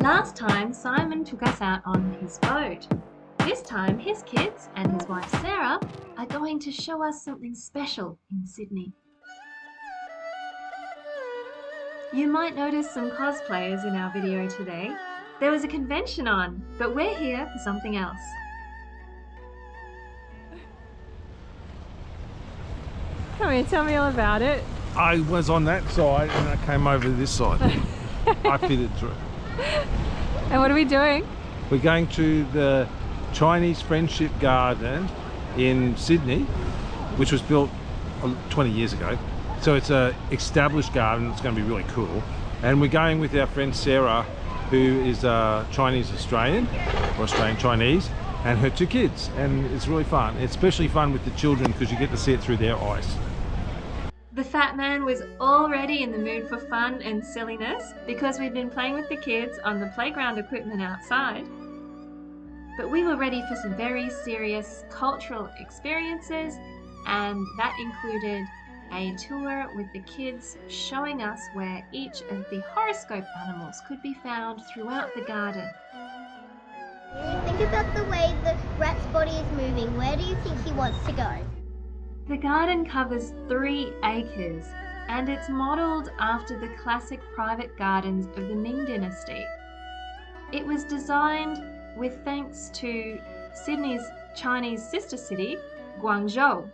Last time, Simon took us out on his boat. This time, his kids and his wife Sarah are going to show us something special in Sydney. You might notice some cosplayers in our video today. There was a convention on, but we're here for something else. Come here, tell me all about it. I was on that side and I came over to this side. I fitted through. And what are we doing? We're going to the Chinese Friendship Garden in Sydney, which was built 20 years ago. So it's an established garden. It's going to be really cool. And we're going with our friend Sarah, who is Chinese Australian, or Australian Chinese, and her two kids. And it's really fun. It's especially fun with the children because you get to see it through their eyes. The fat man was already in the mood for fun and silliness because we'd been playing with the kids on the playground equipment outside. But we were ready for some very serious cultural experiences, and that included a tour with the kids showing us where each of the horoscope animals could be found throughout the garden. Think about the way the rat's body is moving. Where do you think he wants to go? The garden covers 3 acres and it's modelled after the classic private gardens of the Ming Dynasty. It was designed with thanks to Sydney's Chinese sister city, Guangzhou.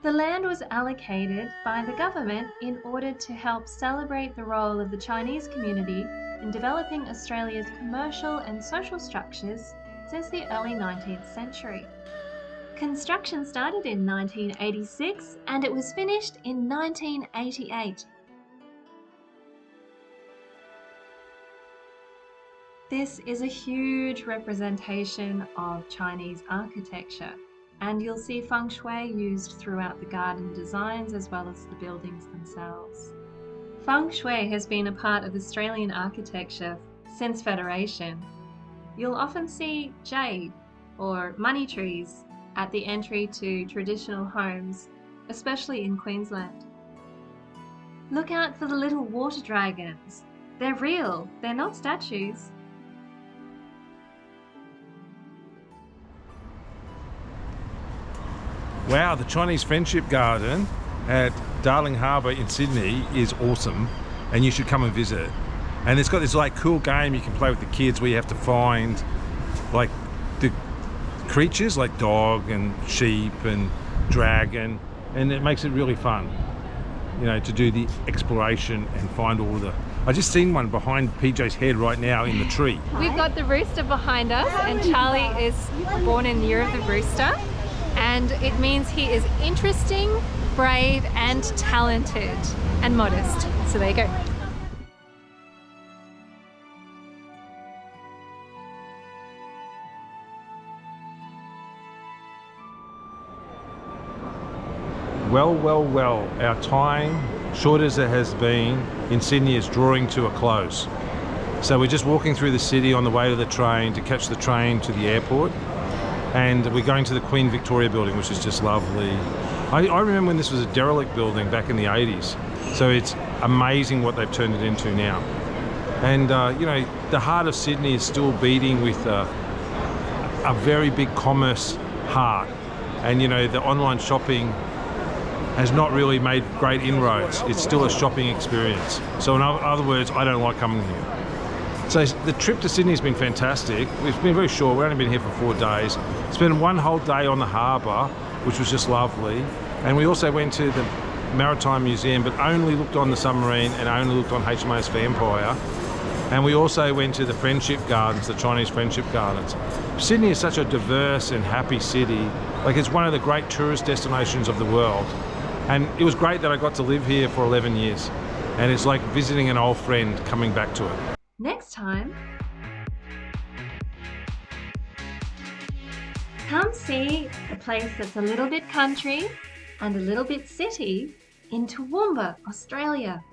The land was allocated by the government in order to help celebrate the role of the Chinese community in developing Australia's commercial and social structures since the early 19th century. Construction started in 1986 and it was finished in 1988. This is a huge representation of Chinese architecture, and you'll see feng shui used throughout the garden designs as well as the buildings themselves. Feng shui has been a part of Australian architecture since Federation. You'll often see jade or money trees at the entry to traditional homes, especially in Queensland. Look out for the little water dragons. They're real, they're not statues. Wow, the Chinese Friendship Garden at Darling Harbour in Sydney is awesome, and you should come and visit. And it's got this like cool game you can play with the kids where you have to find like the creatures like dog and sheep and dragon, and it makes it really fun, you know, to do the exploration and find all the... I just seen one behind PJ's head right now in the tree. We've got the rooster behind us, and Charlie is born in the year of the rooster, and it means he is interesting, brave and talented and modest. So there you go. Well, our time, short as it has been, in Sydney is drawing to a close. So we're just walking through the city on the way to the train to catch the train to the airport. And we're going to the Queen Victoria building, which is just lovely. I remember when this was a derelict building back in the 80s. So it's amazing what they've turned it into now. And, you know, the heart of Sydney is still beating with a very big commerce heart. And, you know, the online shopping has not really made great inroads. It's still a shopping experience. So in other words, I don't like coming here. So the trip to Sydney has been fantastic. It's been very short. We've only been here for 4 days. Spent one whole day on the harbour, which was just lovely. And we also went to the Maritime Museum, but only looked on the submarine and only looked on HMAS Vampire. And we also went to the Friendship Gardens, the Chinese Friendship Gardens. Sydney is such a diverse and happy city. Like, it's one of the great tourist destinations of the world. And it was great that I got to live here for 11 years. And it's like visiting an old friend coming back to it. Next time, come see a place that's a little bit country and a little bit city in Toowoomba, Australia.